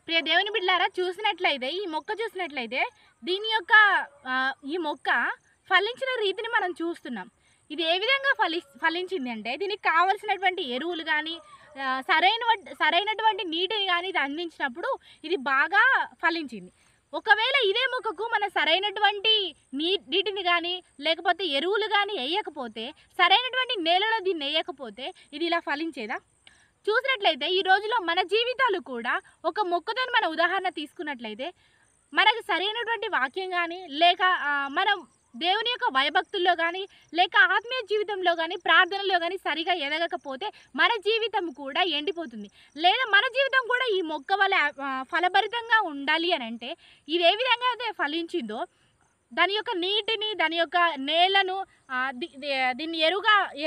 ప్రియ దేవుని బిడ్డలారా, చూసినట్లయితే ఈ మొక్క చూసినట్లయితే దీని యొక్క ఈ మొక్క ఫలించిన రీతిని మనం చూస్తున్నాం. ఇది ఏ విధంగా ఫలించింది అంటే దీనికి కావలసినటువంటి ఎరువులు కానీ సరైనటువంటి నీటిని కానీ ఇది అందించినప్పుడు ఇది బాగా ఫలించింది. ఒకవేళ ఇదే మొక్కకు మనం సరైనటువంటి నీటిని కానీ లేకపోతే ఎరువులు కానీ వేయకపోతే, సరైనటువంటి నేలలో దీన్ని వేయకపోతే ఇది ఇలా ఫలించేదా? చూసినట్లయితే ఈ రోజులో మన జీవితాలు కూడా ఒక మొక్కతో మన ఉదాహరణ తీసుకున్నట్లయితే, మనకు సరైనటువంటి వాక్యం కానీ లేక మనం దేవుని యొక్క భయభక్తుల్లో కానీ లేక ఆత్మీయ జీవితంలో కానీ ప్రార్థనలో కానీ సరిగా ఎదగకపోతే మన జీవితం కూడా ఎండిపోతుంది. లేదా మన జీవితం కూడా ఈ మొక్క వల్ల ఫలభరితంగా ఉండాలి అని అంటే ఇది ఏ విధంగా అయితే ఫలించిందో, దాని యొక్క నీటిని దాని యొక్క నేలను దీన్ని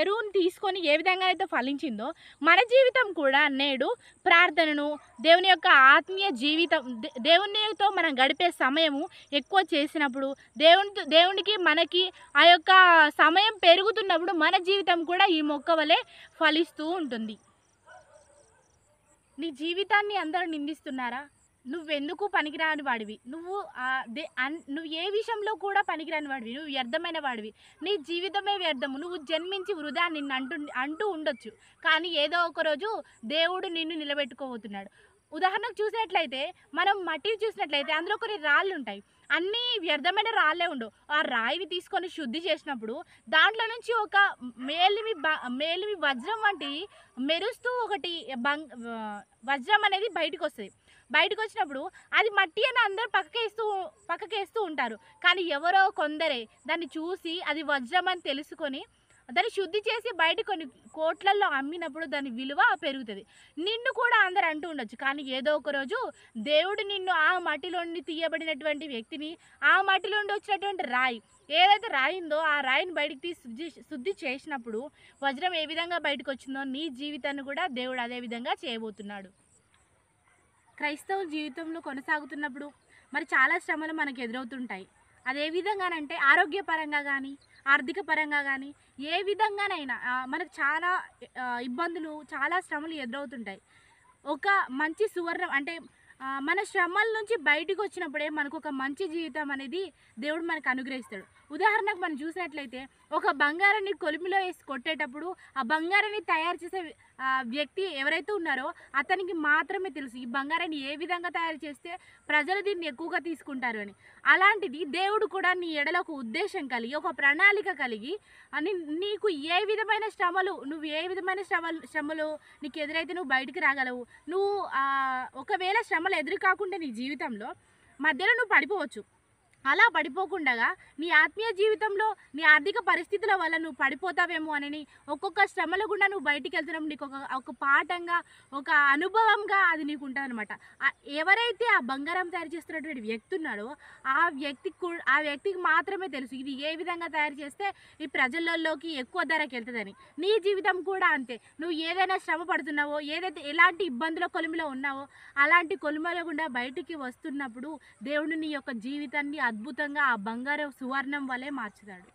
ఎరువుని తీసుకొని ఏ విధంగా అయితే ఫలించిందో మన జీవితం కూడా నేడు ప్రార్థనను దేవుని యొక్క ఆత్మీయ జీవితం దేవునితో మనం గడిపే సమయము ఎక్కువ చేసినప్పుడు దేవునికి మనకి ఆ యొక్క సమయం పెరుగుతున్నప్పుడు మన జీవితం కూడా ఈ మొక్క వలె ఫలిస్తూ ఉంటుంది. నీ జీవితాన్ని అందరూ నిందిస్తున్నారా? నువ్వెందుకు పనికిరాని వాడివి, నువ్వు ఏ విషయంలో కూడా పనికిరాని వాడివి, నువ్వు వ్యర్థమైన వాడివి, నీ జీవితమే వ్యర్థము, నువ్వు జన్మించి వృధా నిన్ను అంటూ ఉండొచ్చు. కానీ ఏదో ఒకరోజు దేవుడు నిన్ను నిలబెట్టుకోబోతున్నాడు. ఉదాహరణకు చూసినట్లయితే మనం మట్టిని చూసినట్లయితే అందులో కొన్ని రాళ్ళు ఉంటాయి. అన్నీ వ్యర్థమైన రాళ్ళే ఉండవు. ఆ రాయిని తీసుకొని శుద్ధి చేసినప్పుడు దాంట్లో నుంచి ఒక మేలిమి వజ్రం వంటి మెరుస్తూ ఒకటి వజ్రం అనేది బయటకు వస్తుంది. బయటకు వచ్చినప్పుడు అది మట్టి అని అందరూ పక్కకేస్తూ ఉంటారు. కానీ ఎవరో కొందరే దాన్ని చూసి అది వజ్రం అని తెలుసుకొని దాన్ని శుద్ధి చేసి బయట కొన్ని కోట్లల్లో అమ్మినప్పుడు దాని విలువ పెరుగుతుంది. నిన్ను కూడా అందరు అంటూ ఉండొచ్చు. కానీ ఏదో ఒక రోజు దేవుడు నిన్ను ఆ మట్టిలో నుండి తీయబడినటువంటి వ్యక్తిని, ఆ మట్టిలో నుండి వచ్చినటువంటి రాయి ఏదైతే రాయిందో ఆ రాయిని బయటికి తీసి శుద్ధి చేసినప్పుడు వజ్రం ఏ విధంగా బయటకు వచ్చిందో నీ జీవితాన్ని కూడా దేవుడు అదే విధంగా చేయబోతున్నాడు. క్రైస్తవ జీవితంలో కొనసాగుతున్నప్పుడు మరి చాలా శ్రమలు మనకు ఎదురవుతుంటాయి. అదే విధంగానంటే ఆరోగ్యపరంగా కానీ ఆర్థిక పరంగా కానీ ఏ విధంగానైనా మనకు చాలా ఇబ్బందులు చాలా శ్రమలు ఎదురవుతుంటాయి. ఒక మంచి సువర్ణం అంటే మన శ్రమల నుంచి బయటకు వచ్చినప్పుడే మనకు ఒక మంచి జీవితం అనేది దేవుడు మనకు అనుగ్రహిస్తాడు. ఉదాహరణకు మనం చూసినట్లయితే ఒక బంగారాన్ని కొలిమిలో వేసి కొట్టేటప్పుడు ఆ బంగారాన్ని తయారు చేసే వ్యక్తి ఎవరైతే ఉన్నారో అతనికి మాత్రమే తెలుసు ఈ బంగారాన్ని ఏ విధంగా తయారు చేస్తే ప్రజలు దీన్ని ఎక్కువగా తీసుకుంటారు అని. అలాంటిది దేవుడు కూడా నీ ఎడలో ఒక ఉద్దేశం కలిగి ఒక ప్రణాళిక కలిగి నీకు ఏ విధమైన శ్రమలు నీకు ఎదురైతే నువ్వు బయటికి రాగలవు. నువ్వు ఒకవేళ శ్రమలు ఎదురు కాకుండా నీ జీవితంలో మధ్యలో నువ్వు పడిపోవచ్చు. అలా పడిపోకుండా నీ ఆత్మీయ జీవితంలో నీ ఆర్థిక పరిస్థితుల వల్ల నువ్వు పడిపోతావేమో అని ఒక్కొక్క శ్రమల గుండా నువ్వు బయటికి వెళ్తున్నప్పుడు నీకు ఒక పాఠంగా ఒక అనుభవంగా అది నీకు ఉంటుంది అనమాట. ఎవరైతే ఆ బంగారం తయారు చేస్తున్నటువంటి వ్యక్తి ఉన్నాడో ఆ వ్యక్తికి మాత్రమే తెలుసు ఇది ఏ విధంగా తయారు చేస్తే ఈ ప్రజలలోకి ఎక్కువ ధరకి వెళ్తుందని. నీ జీవితం కూడా అంతే. నువ్వు ఏదైనా శ్రమ పడుతున్నావో ఏదైతే ఎలాంటి ఇబ్బందుల కొలిమిలో ఉన్నావో అలాంటి కొలిమిలో గుండా బయటికి వస్తున్నప్పుడు దేవుడు నీ యొక్క జీవితాన్ని అద్భుతంగా ఆ బంగారు సువర్ణం వలె మార్చుతాడు.